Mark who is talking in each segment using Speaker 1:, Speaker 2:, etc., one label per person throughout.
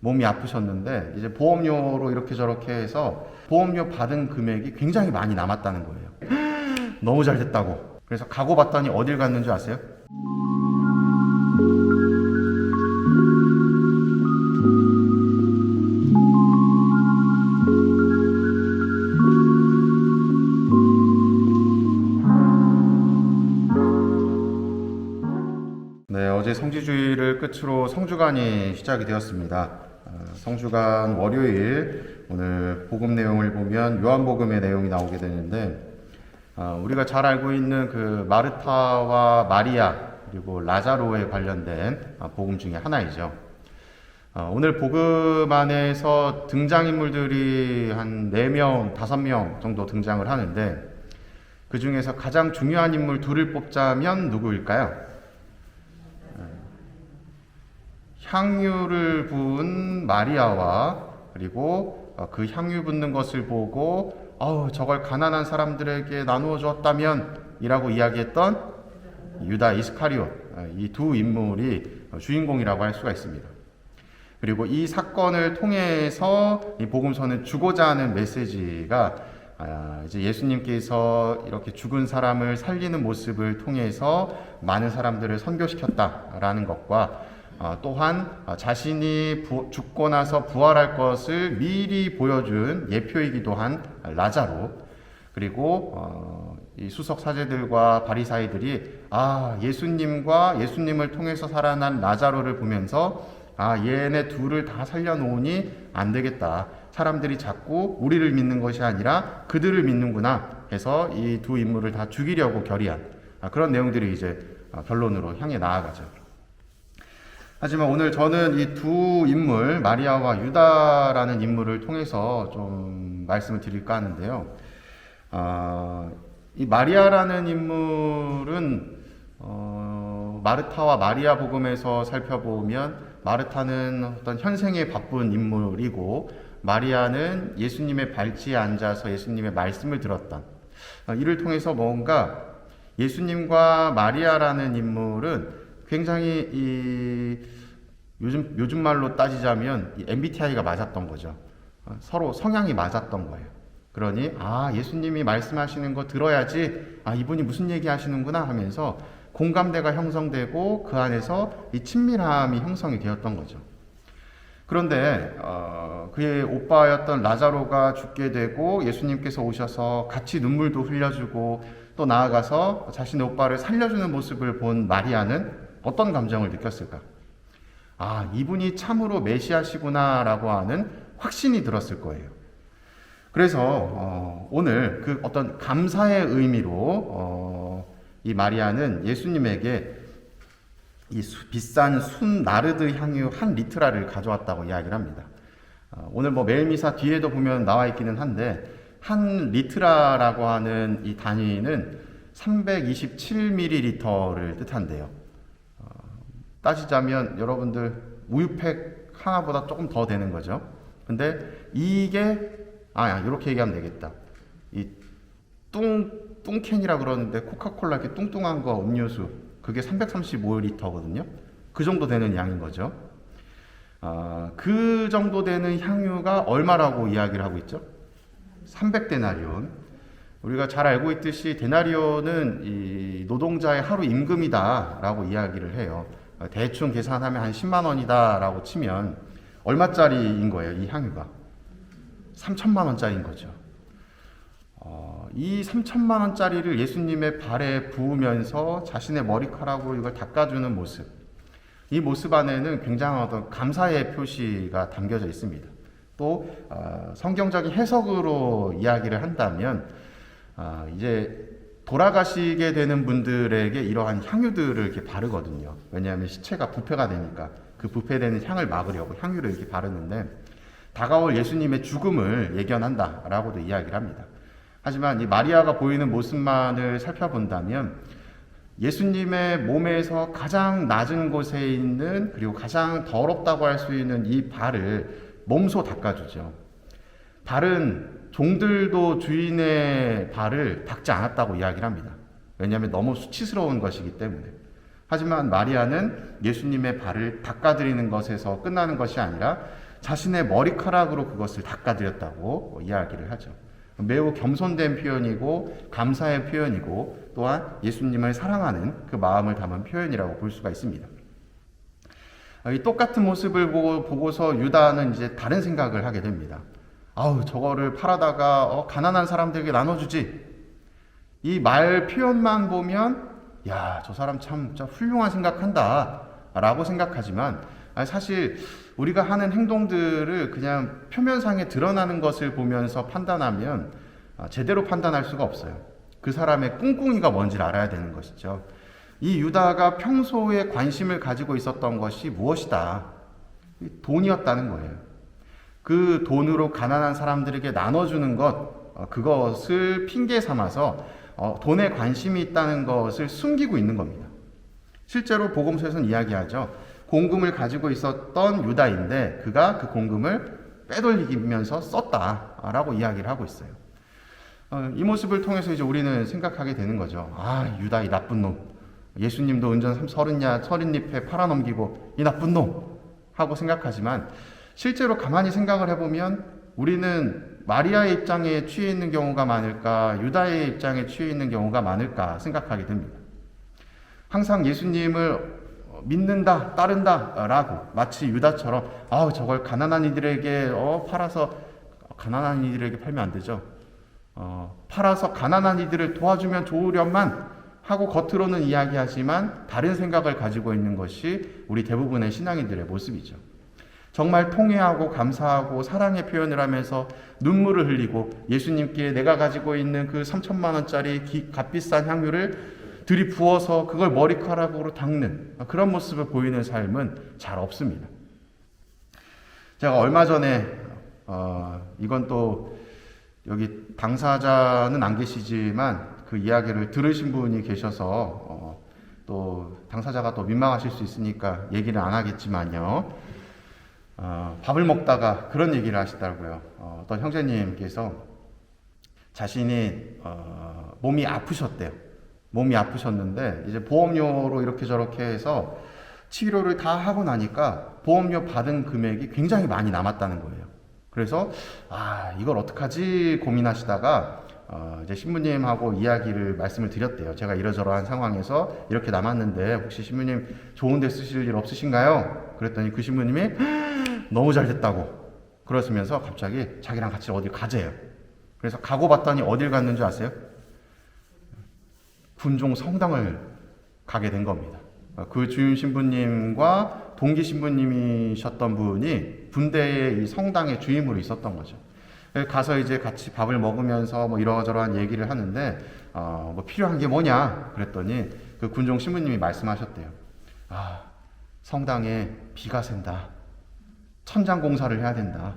Speaker 1: 몸이 아프셨는데 이제 보험료로 이렇게 저렇게 해서 보험료 받은 금액이 굉장히 많이 남았다는 거예요. 너무 잘 됐다고. 그래서 가고 봤더니 어딜 갔는지 아세요? 네, 어제 성지주의를 끝으로 성주간이 시작이 되었습니다. 성주간 월요일 오늘 복음 내용을 보면 요한복음의 내용이 나오게 되는데 우리가 잘 알고 있는 그 마르타와 마리아 그리고 라자로에 관련된 복음 중에 하나이죠. 오늘 복음 안에서 등장인물들이 한 4명, 5명 정도 등장을 하는데 그 중에서 가장 중요한 인물 둘을 뽑자면 누구일까요? 향유를 부은 마리아와 그리고 그 향유 붓는 것을 보고 저걸 가난한 사람들에게 나누어 주었다면 이라고 이야기했던 유다 이스카리옷, 이 두 인물이 주인공이라고 할 수가 있습니다. 그리고 이 사건을 통해서 이 복음서는 주고자 하는 메시지가 이제 예수님께서 이렇게 죽은 사람을 살리는 모습을 통해서 많은 사람들을 선교시켰다라는 것과 또한 자신이 죽고 나서 부활할 것을 미리 보여준 예표이기도 한 라자로, 그리고 이 수석 사제들과 바리사이들이 예수님과 예수님을 통해서 살아난 라자로를 보면서 얘네 둘을 다 살려놓으니 안 되겠다. 사람들이 자꾸 우리를 믿는 것이 아니라 그들을 믿는구나 해서 이 두 인물을 다 죽이려고 결의한 그런 내용들이 이제 결론으로 향해 나아가죠. 하지만 오늘 저는 이 두 인물, 마리아와 유다라는 인물을 통해서 좀 말씀을 드릴까 하는데요. 이 마리아라는 인물은 마르타와 마리아 복음에서 살펴보면 마르타는 어떤 현생에 바쁜 인물이고 마리아는 예수님의 발치에 앉아서 예수님의 말씀을 들었던, 이를 통해서 뭔가 예수님과 마리아라는 인물은 굉장히 요즘 말로 따지자면 MBTI가 맞았던 거죠. 서로 성향이 맞았던 거예요. 그러니 예수님이 말씀하시는 거 들어야지, 이분이 무슨 얘기 하시는구나 하면서 공감대가 형성되고 그 안에서 이 친밀함이 형성이 되었던 거죠. 그런데 그의 오빠였던 라자로가 죽게 되고 예수님께서 오셔서 같이 눈물도 흘려주고 또 나아가서 자신의 오빠를 살려주는 모습을 본 마리아는 어떤 감정을 느꼈을까? 이분이 참으로 메시아시구나 라고 하는 확신이 들었을 거예요. 그래서 오늘 그 어떤 감사의 의미로 이 마리아는 예수님에게 이 비싼 순 나르드 향유 한 리트라를 가져왔다고 이야기를 합니다. 오늘 매일미사 뒤에도 보면 나와 있기는 한데 한 리트라라고 하는 이 단위는 327ml를 뜻한대요. 따지자면 여러분들 우유팩 하나보다 조금 더 되는 거죠. 근데 이게 이렇게 얘기하면 되겠다. 이 뚱캔이라 그러는데 코카콜라 이렇게 뚱뚱한 거 음료수 그게 335L거든요. 그 정도 되는 양인 거죠. 그 정도 되는 향유가 얼마라고 이야기를 하고 있죠? 300데나리온. 우리가 잘 알고 있듯이 데나리온은 이 노동자의 하루 임금이다라고 이야기를 해요. 대충 계산하면 한 10만 원이다 라고 치면 얼마짜리인 거예요, 이 향유가? 3천만 원짜리인 거죠. 이 3천만 원짜리를 예수님의 발에 부으면서 자신의 머리카락으로 이걸 닦아주는 모습, 이 모습 안에는 굉장한 어떤 감사의 표시가 담겨져 있습니다. 또 성경적인 해석으로 이야기를 한다면 이제 돌아가시게 되는 분들에게 이러한 향유들을 이렇게 바르거든요. 왜냐하면 시체가 부패가 되니까 그 부패되는 향을 막으려고 향유를 이렇게 바르는데 다가올 예수님의 죽음을 예견한다라고도 이야기를 합니다. 하지만 이 마리아가 보이는 모습만을 살펴본다면 예수님의 몸에서 가장 낮은 곳에 있는 그리고 가장 더럽다고 할 수 있는 이 발을 몸소 닦아주죠. 발은 종들도 주인의 발을 닦지 않았다고 이야기를 합니다. 왜냐하면 너무 수치스러운 것이기 때문에. 하지만 마리아는 예수님의 발을 닦아드리는 것에서 끝나는 것이 아니라 자신의 머리카락으로 그것을 닦아드렸다고 이야기를 하죠. 매우 겸손된 표현이고 감사의 표현이고 또한 예수님을 사랑하는 그 마음을 담은 표현이라고 볼 수가 있습니다. 이 똑같은 모습을 보고서 유다는 이제 다른 생각을 하게 됩니다. 아우, 저거를 팔아다가 가난한 사람들에게 나눠주지. 이 말 표현만 보면 야, 저 사람 참 진짜 훌륭한 생각한다 라고 생각하지만 사실 우리가 하는 행동들을 그냥 표면상에 드러나는 것을 보면서 판단하면 제대로 판단할 수가 없어요. 그 사람의 꿍꿍이가 뭔지를 알아야 되는 것이죠. 이 유다가 평소에 관심을 가지고 있었던 것이 무엇이다? 돈이었다는 거예요. 그 돈으로 가난한 사람들에게 나눠주는 것, 그것을 핑계 삼아서 돈에 관심이 있다는 것을 숨기고 있는 겁니다. 실제로 복음서에서는 이야기하죠. 공금을 가지고 있었던 유다인데 그가 그 공금을 빼돌리면서 썼다라고 이야기를 하고 있어요. 이 모습을 통해서 이제 우리는 생각하게 되는 거죠. 아, 유다 이 나쁜 놈. 예수님도 은전 30잎에 팔아넘기고 이 나쁜 놈 하고 생각하지만 실제로 가만히 생각을 해보면 우리는 마리아의 입장에 취해 있는 경우가 많을까, 유다의 입장에 취해 있는 경우가 많을까 생각하게 됩니다. 항상 예수님을 믿는다, 따른다 라고 마치 유다처럼 저걸 가난한 이들에게 팔아서, 가난한 이들에게 팔면 안 되죠. 팔아서 가난한 이들을 도와주면 좋으련만 하고 겉으로는 이야기하지만 다른 생각을 가지고 있는 것이 우리 대부분의 신앙인들의 모습이죠. 정말 통회하고 감사하고 사랑의 표현을 하면서 눈물을 흘리고 예수님께 내가 가지고 있는 그 3천만 원짜리 값비싼 향유를 들이부어서 그걸 머리카락으로 닦는 그런 모습을 보이는 삶은 잘 없습니다. 제가 얼마 전에 이건 또 여기 당사자는 안 계시지만 그 이야기를 들으신 분이 계셔서 또 당사자가 또 민망하실 수 있으니까 얘기를 안 하겠지만요. 밥을 먹다가 그런 얘기를 하시더라고요. 어떤 형제님께서 자신이 몸이 아프셨대요. 몸이 아프셨는데 이제 보험료로 이렇게 저렇게 해서 치료를 다 하고 나니까 보험료 받은 금액이 굉장히 많이 남았다는 거예요. 그래서 이걸 어떡하지 고민하시다가 이제 신부님하고 말씀을 드렸대요. 제가 이러저러한 상황에서 이렇게 남았는데 혹시 신부님 좋은 데 쓰실 일 없으신가요? 그랬더니 그 신부님이 너무 잘 됐다고 그러시면서 갑자기 자기랑 같이 어딜 가재요. 그래서 가고 봤더니 어딜 갔는 줄 아세요? 군종 성당을 가게 된 겁니다. 그 주임 신부님과 동기 신부님이셨던 분이 군대의 이 성당의 주임으로 있었던 거죠. 가서 이제 같이 밥을 먹으면서 뭐 이러저러한 얘기를 하는데 뭐 필요한 게 뭐냐 그랬더니 그 군종 신부님이 말씀하셨대요. 성당에 비가 샌다. 천장 공사를 해야 된다.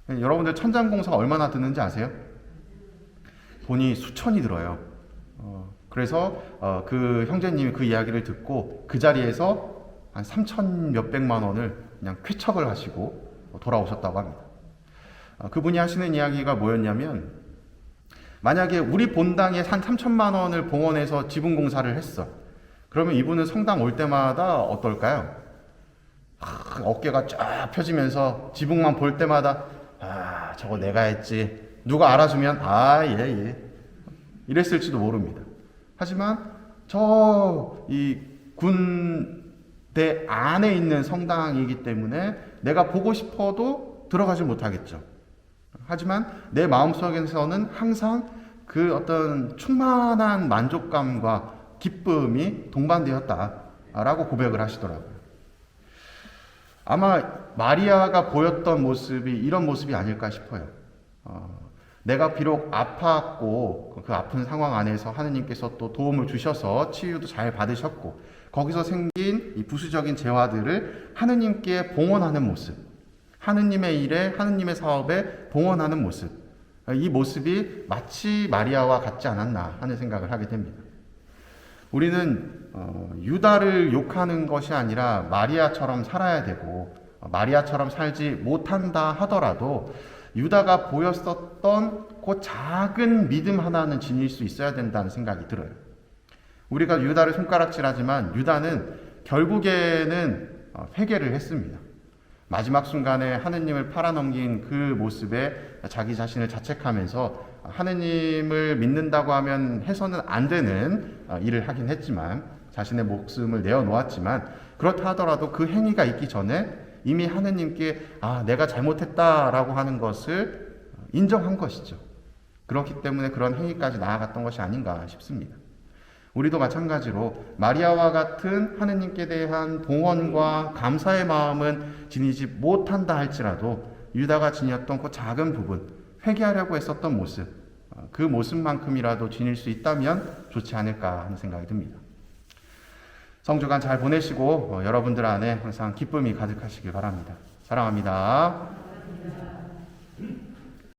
Speaker 1: 여러분들 천장 공사가 얼마나 드는지 아세요? 돈이 수천이 들어요. 그래서 그 형제님이 그 이야기를 듣고 그 자리에서 한 3천 몇백만 원을 그냥 쾌척을 하시고 돌아오셨다고 합니다. 그분이 하시는 이야기가 뭐였냐면 만약에 우리 본당에 한 3천만 원을 봉헌해서 지붕 공사를 했어. 그러면 이분은 성당 올 때마다 어떨까요? 어깨가 쫙 펴지면서 지붕만 볼 때마다 저거 내가 했지. 누가 알아주면 예. 이랬을지도 모릅니다. 하지만 이 군대 안에 있는 성당이기 때문에 내가 보고 싶어도 들어가지 못하겠죠. 하지만 내 마음속에서는 항상 그 어떤 충만한 만족감과 기쁨이 동반되었다라고 고백을 하시더라고요. 아마 마리아가 보였던 모습이 이런 모습이 아닐까 싶어요. 내가 비록 아팠고 그 아픈 상황 안에서 하느님께서 또 도움을 주셔서 치유도 잘 받으셨고 거기서 생긴 이 부수적인 재화들을 하느님께 봉헌하는 모습, 하느님의 일에 하느님의 사업에 봉헌하는 모습, 이 모습이 마치 마리아와 같지 않았나 하는 생각을 하게 됩니다. 우리는 유다를 욕하는 것이 아니라 마리아처럼 살아야 되고 마리아처럼 살지 못한다 하더라도 유다가 보였었던 그 작은 믿음 하나는 지닐 수 있어야 된다는 생각이 들어요. 우리가 유다를 손가락질하지만 유다는 결국에는 회개를 했습니다. 마지막 순간에 하느님을 팔아넘긴 그 모습에 자기 자신을 자책하면서 하느님을 믿는다고 하면 해서는 안 되는 일을 하긴 했지만, 자신의 목숨을 내어놓았지만, 그렇다 하더라도 그 행위가 있기 전에 이미 하느님께 내가 잘못했다라고 하는 것을 인정한 것이죠. 그렇기 때문에 그런 행위까지 나아갔던 것이 아닌가 싶습니다. 우리도 마찬가지로 마리아와 같은 하느님께 대한 봉헌과 감사의 마음은 지니지 못한다 할지라도 유다가 지녔던 그 작은 부분, 회개하려고 했었던 모습, 그 모습만큼이라도 지닐 수 있다면 좋지 않을까 하는 생각이 듭니다. 성주간 잘 보내시고 여러분들 안에 항상 기쁨이 가득하시길 바랍니다. 사랑합니다.